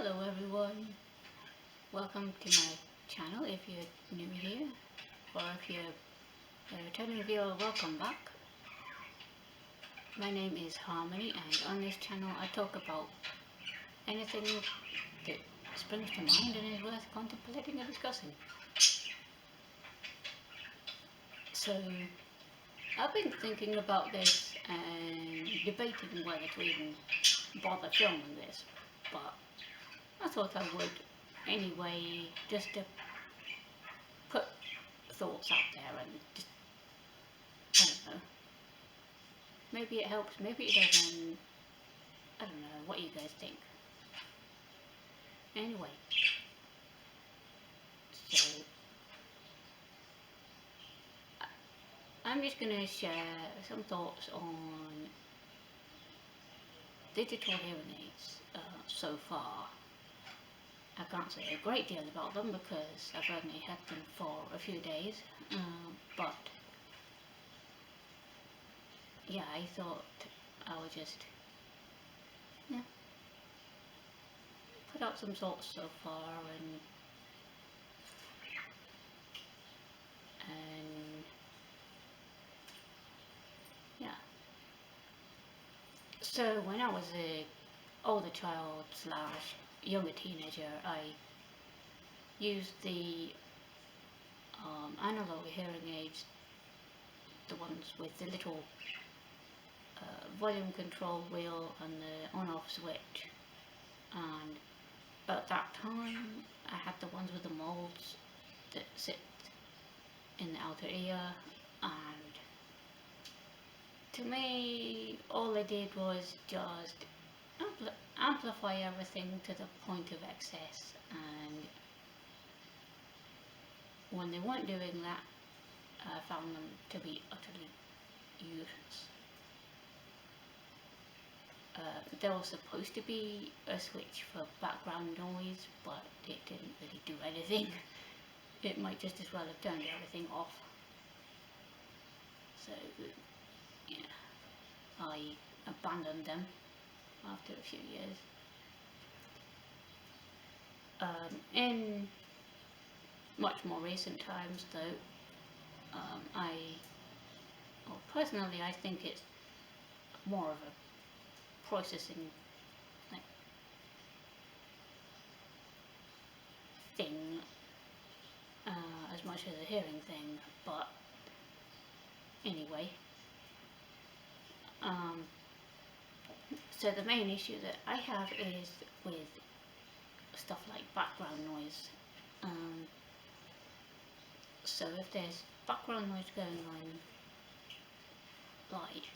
Hello everyone, welcome to my channel if you're new here, or if you're a returning viewer, welcome back. My name is Harmony, and on this channel I talk about anything that springs to mind and is worth contemplating or discussing. So I've been thinking about this and debating whether to even bother filming this, but I thought I would anyway, just to put thoughts out there and just, I don't know, maybe it helps, maybe it doesn't, I don't know, what you guys think. Anyway, so I'm just going to share some thoughts on digital hearing aids so far. I can't say a great deal about them because I've only had them for a few days, but yeah, I thought I would just put out some thoughts so far and yeah. So when I was a older child slash younger teenager, I used the analog hearing aids, the ones with the little volume control wheel and the on-off switch, and at that time I had the ones with the molds that sit in the outer ear, and to me all they did was just amplify everything to the point of excess, and when they weren't doing that I found them to be utterly useless. There was supposed to be a switch for background noise, but it didn't really do anything. It might just as well have turned everything off. So yeah, I abandoned them after a few years. In much more recent times though, personally I think it's more of a processing like thing as much as a hearing thing, but anyway. So the main issue that I have is with stuff like background noise. So if there's background noise going on, like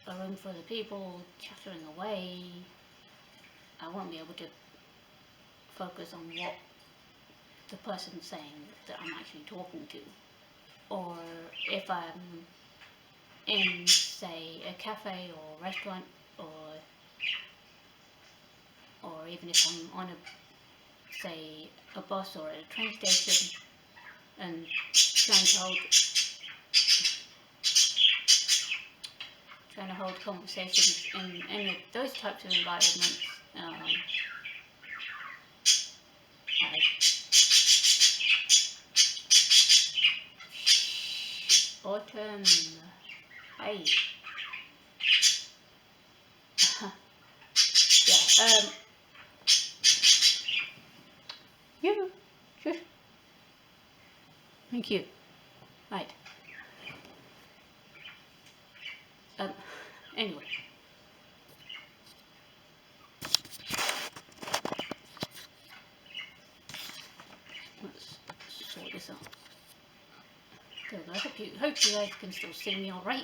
a room full of people chattering away, I won't be able to focus on what the person's saying that I'm actually talking to. Or if I'm in, say, a cafe or restaurant, or even if I'm on say, a bus or a train station and trying to hold conversations in any of those types of environments, Autumn, hey. Yeah, you, shush. Thank you. Right. Anyway. Let's sort this out. There we go. Hope you guys can still see me alright.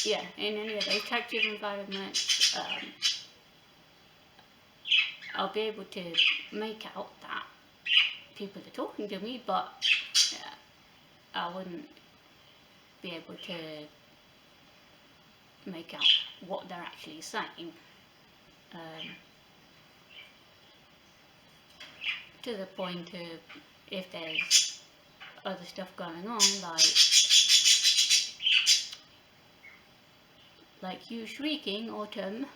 Yeah, in any of those types of environments, I'll be able to make out that people are talking to me, but I wouldn't be able to make out what they're actually saying. To the point of if there's other stuff going on, like you shrieking, Autumn,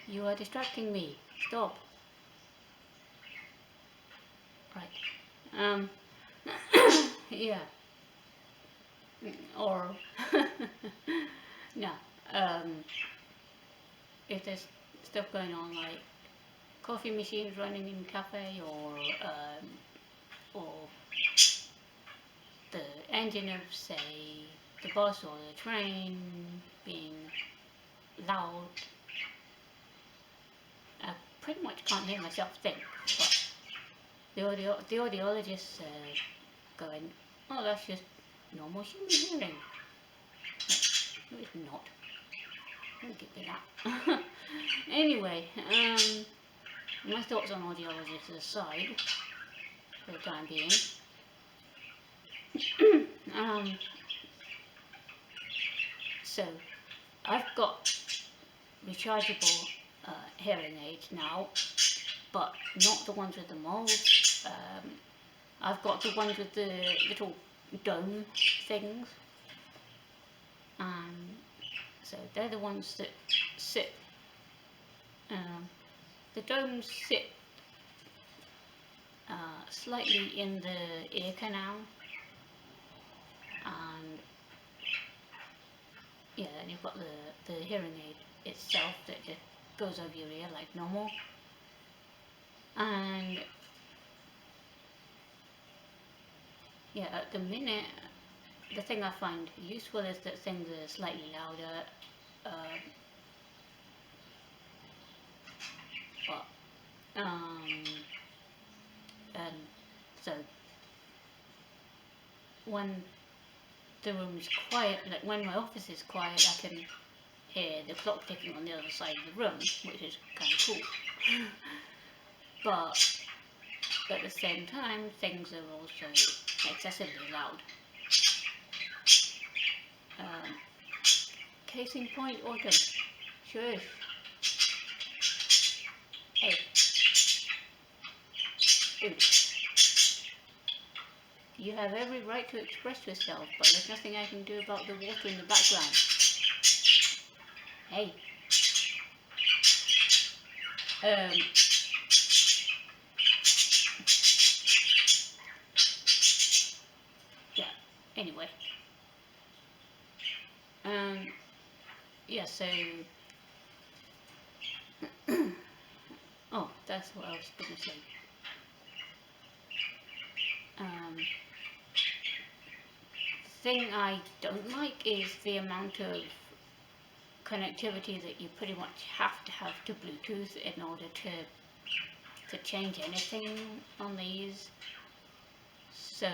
You are distracting me. Stop. Right. Yeah. Or no. Um, if there's stuff going on like coffee machines running in cafe, or the engine of say the bus or the train being loud, I pretty much can't hear myself think. But the audiologist going, oh, that's just normal human hearing. No, it's not. Don't give me that. Anyway, my thoughts on audiologists aside, for the time being. So, I've got rechargeable hearing aids now, but not the ones with the molds. I've got the ones with the little dome things, so they're the ones that sit. The domes sit slightly in the ear canal, and yeah, and you've got the hearing aid itself that just goes over your ear like normal. And yeah, at the minute, the thing I find useful is that things are slightly louder, but and so when the room's quiet, like when my office is quiet, I can hear the clock ticking on the other side of the room, which is kind of cool. But at the same time, things are also excessively loud. Case in point, Autumn. Shush. Hey. Dude. You have every right to express yourself, but there's nothing I can do about the water in the background. Hey. Yeah, anyway. Yeah, so... oh, that's what I was going to say. The thing I don't like is the amount of connectivity that you pretty much have to Bluetooth in order to change anything on these. So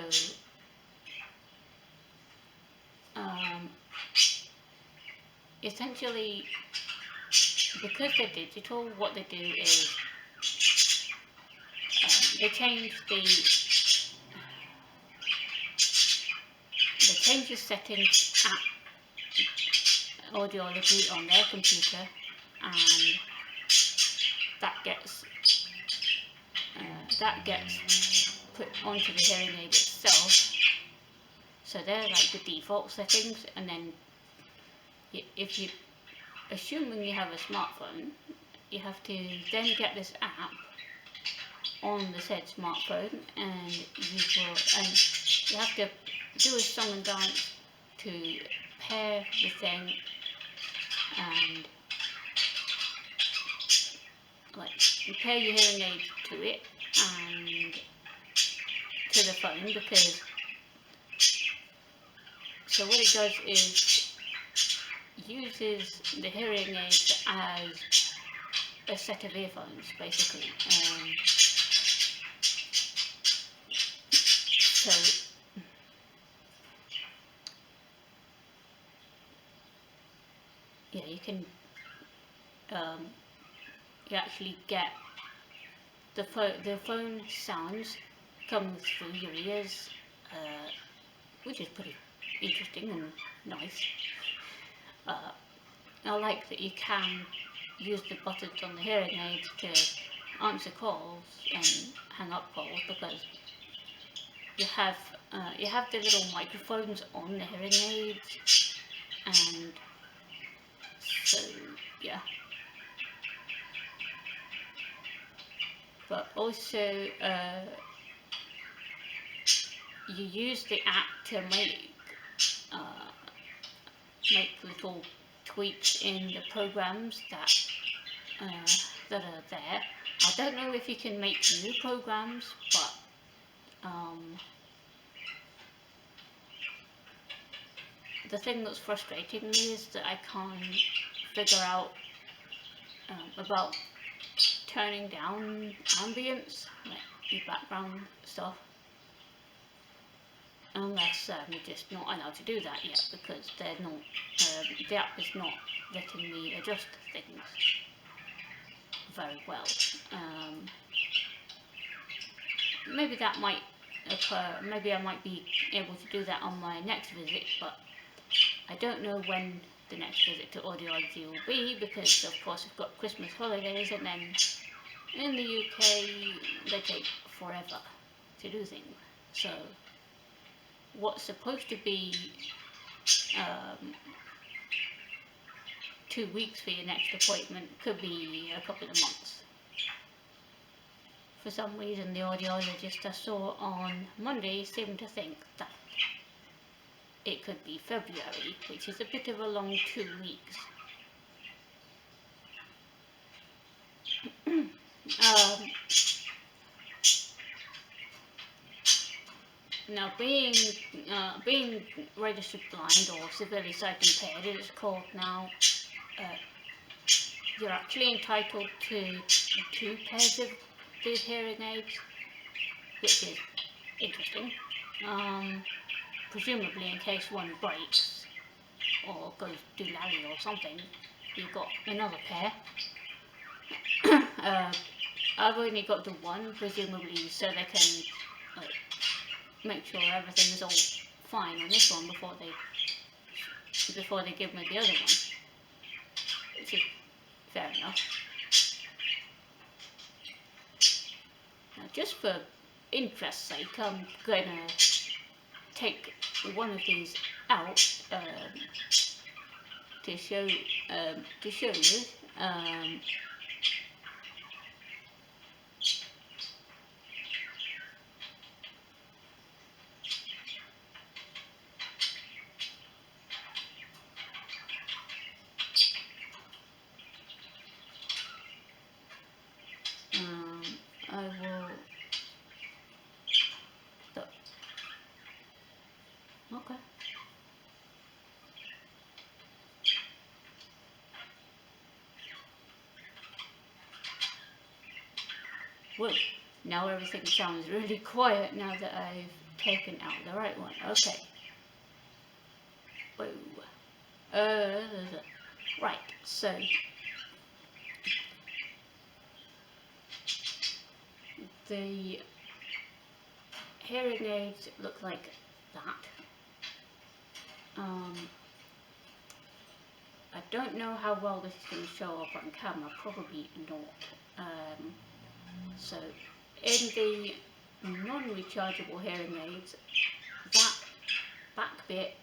essentially, because they're digital, what they do is they change the settings at Audiology on their computer, and that gets put onto the hearing aid itself. So they're like the default settings, and then if you, assuming you have a smartphone, you have to then get this app on the said smartphone, and you have to do a song and dance to pair the thing, and like you pair your hearing aid to it and to the phone, because so what it does is uses the hearing aids as a set of earphones, basically. So yeah, you can you actually get the phone sounds coming through your ears, which is pretty interesting and nice. I like that you can use the buttons on the hearing aids to answer calls and hang up calls, because you have the little microphones on the hearing aids, and so yeah. but also you use the app to uh, make little tweaks in the programs that are there. I don't know if you can make new programs, but the thing that's frustrating me is that I can't figure out about turning down ambience, like the background stuff, unless I'm just not allowed to do that yet, because they're not, the app is not letting me adjust things very well. Maybe that might occur, maybe I might be able to do that on my next visit, but I don't know when the next visit to Audiology will be, because of course we've got Christmas holidays, and then in the UK they take forever to do things. So what's supposed to be 2 weeks for your next appointment could be a couple of months. For some reason the audiologist I saw on Monday seemed to think that it could be February, which is a bit of a long 2 weeks. Now, being registered blind or severely sight impaired, it is called now, you're actually entitled to 2 pairs of these hearing aids, which is interesting. Presumably in case one breaks or goes doolally or something, you've got another pair. I've only got the one, presumably so they can make sure everything is all fine on this one before they give me the other one, which is fair enough. Now, just for interest's sake, I'm gonna take one of these out to show you. I will. Okay. Whoa, now everything sounds really quiet now that I've taken out the right one. Okay. Whoa. Right, so the hearing aids look like that. I don't know how well this is going to show up on camera, probably not. So in the non-rechargeable hearing aids, that back bit,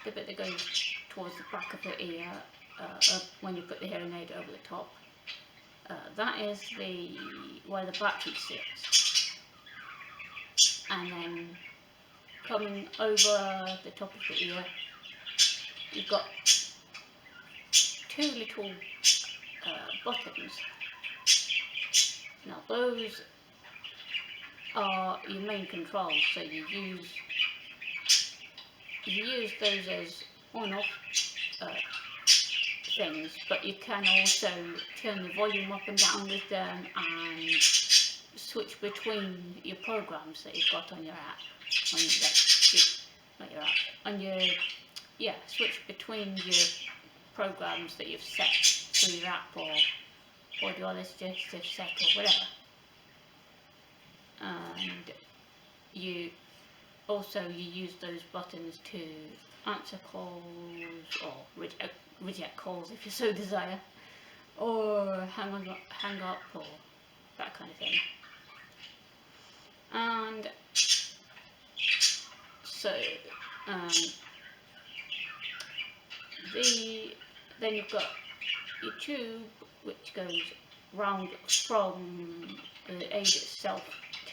the bit that goes towards the back of the ear when you put the hearing aid over the top, that is where the battery sits. And then coming over the top of the ear, you've got 2 little buttons. Now those are your main controls, so you use those as on-off things, but you can also turn the volume up and down with them and switch between your programs that you've got on your app. Switch between your programs that you've set through your app or Audiologist set or whatever. And you use those buttons to answer calls or reject calls if you so desire, or hang up or that kind of thing. And so then you've got your tube which goes round from the aid itself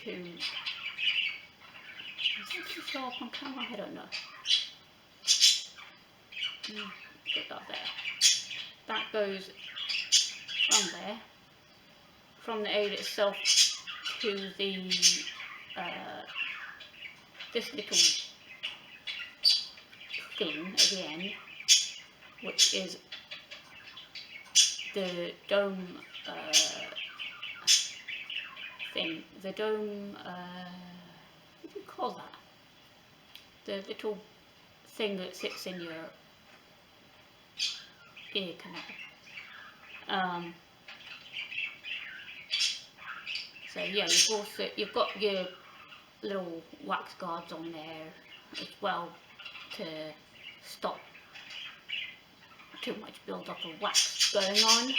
to, is that to show up on camera? I don't know. Put that there. That goes from there, from the aid itself to the this little thing at the end, which is the dome thing. The dome, what do you call that? The little thing that sits in your ear canal. So yeah, you've got your little wax guards on there as well to stop too much build up of wax going on.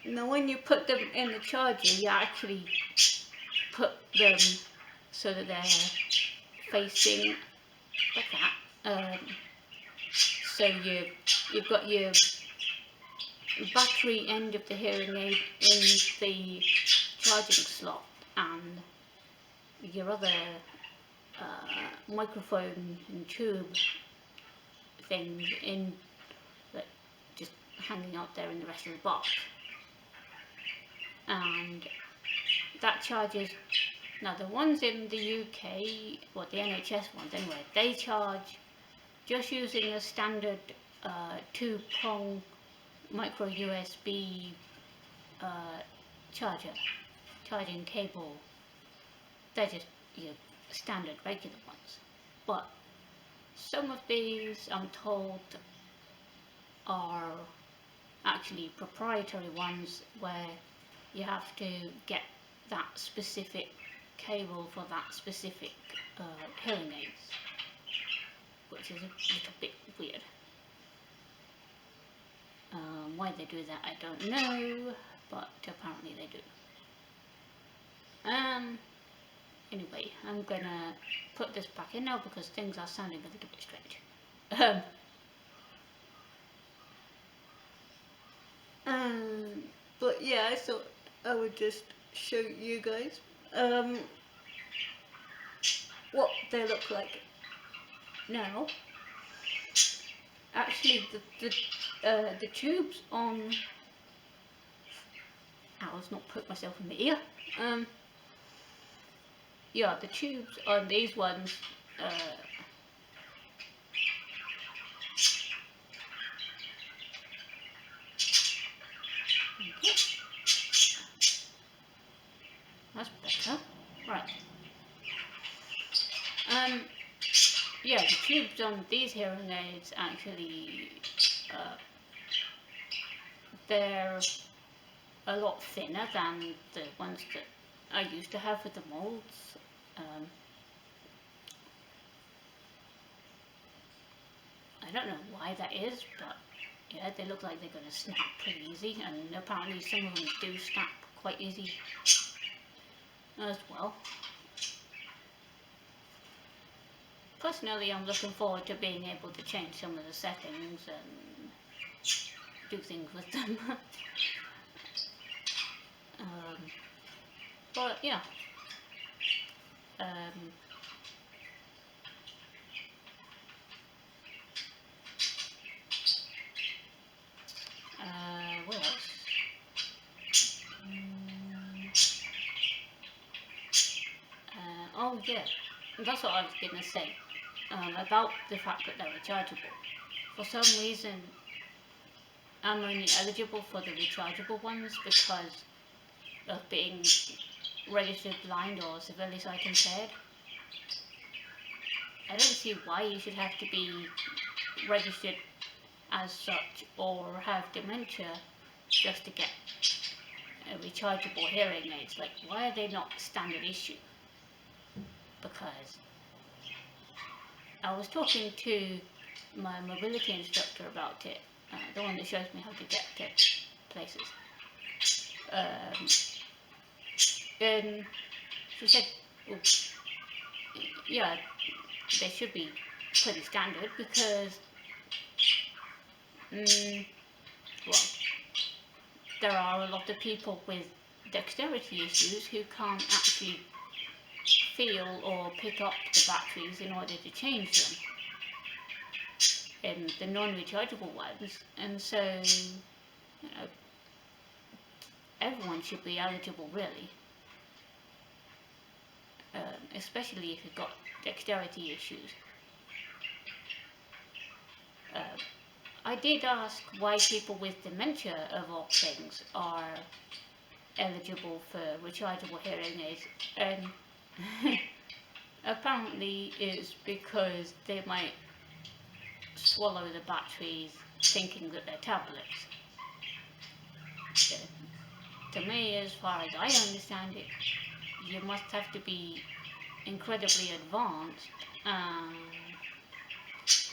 Now when you put them in the charger, you actually put them so that they're facing like that. So you've got your battery end of the hearing aid in the charging slot, and your other microphone and tube things in that just hanging out there in the rest of the box. And that charges. Now the ones in the UK, well the NHS ones anyway, they charge just using a standard 2-prong micro USB charging cable. They're just your standard regular ones. But some of these, I'm told, are actually proprietary ones where you have to get that specific cable for that specific hearing aids, which is a little bit weird. Why they do that I don't know, but apparently they do. Anyway, I'm gonna put this back in now because things are sounding a little bit strange. But yeah, I thought I would just show you guys what they look like now. Actually, the tubes on. I was not put myself in the ear. Yeah, the tubes on these ones. That's better. Right. Yeah, the tubes on these hearing aids actually, they're a lot thinner than the ones that I used to have with the molds. I don't know why that is, but yeah, they look like they're going to snap pretty easy, and apparently some of them do snap quite easy as well. Personally, I'm looking forward to being able to change some of the settings and do things with them. But yeah, what else? Oh yeah, that's what I was going to say about the fact that they're rechargeable. For some reason, I'm only eligible for the rechargeable ones because of being registered blind or severely sight impaired. I don't see why you should have to be registered as such or have dementia just to get a rechargeable hearing aids. Like, why are they not standard issue? Because I was talking to my mobility instructor about it, the one that shows me how to get to places, and she said, well, yeah, they should be pretty standard because well, there are a lot of people with dexterity issues who can't actually feel or pick up the batteries in order to change them in the non-rechargeable ones, and so you know, everyone should be eligible really, especially if you've got dexterity issues. I did ask why people with dementia, of all things, are eligible for rechargeable hearing aids, and apparently it's because they might swallow the batteries thinking that they're tablets. To me, as far as I understand it, you must have to be incredibly advanced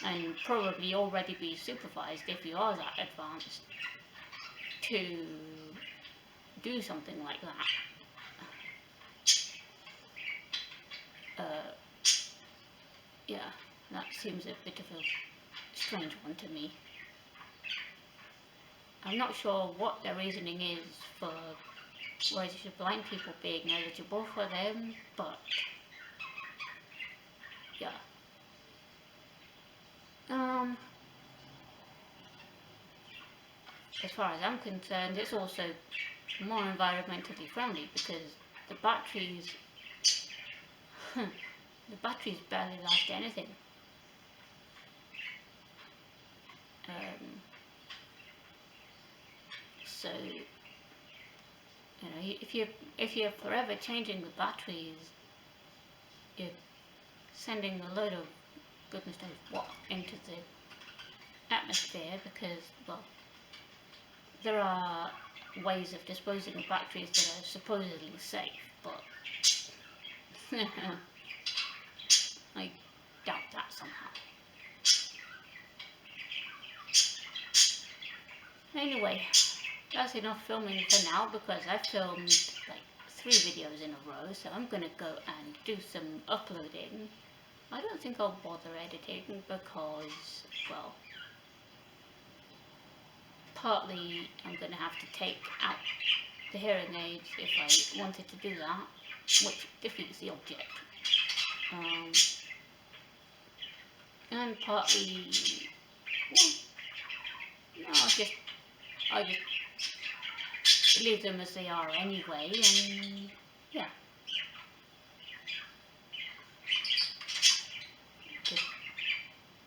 and probably already be supervised if you are that advanced to do something like that. Yeah, that seems a bit of a strange one to me. I'm not sure what the reasoning is for registered blind people being eligible for them, but yeah. As far as I'm concerned, it's also more environmentally friendly because the batteries the batteries barely last anything. So if you're forever changing the batteries, you're sending a load of goodness knows what into the atmosphere because, well, there are ways of disposing of batteries that are supposedly safe, but I doubt that somehow. Anyway, that's enough filming for now because I've filmed like 3 videos in a row, so I'm gonna go and do some uploading. I don't think I'll bother editing because, well, partly I'm gonna have to take out the hearing aids if I wanted to do that, which defeats the object. And partly, well, no, I just leave them as they are anyway, and yeah. Just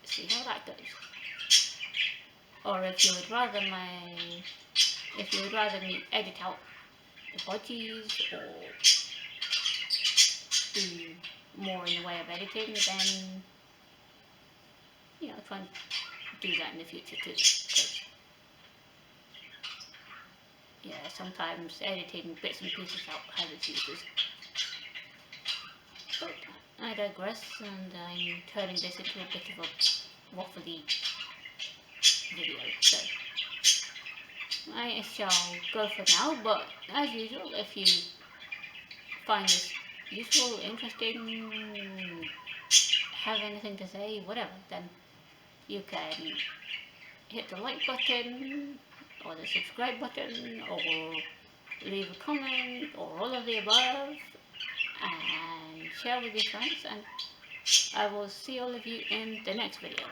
see how that goes. Or if you would rather me edit out the bodies or do more in the way of editing, then try and do that in the future too. Because, yeah, sometimes editing bits and pieces out has its uses. But I digress, and I'm turning this into a bit of a waffly video, so I shall go for now, but as usual, if you find this useful, interesting, have anything to say, whatever, then you can hit the like button, or the subscribe button, or leave a comment, or all of the above, and share with your friends, and I will see all of you in the next video.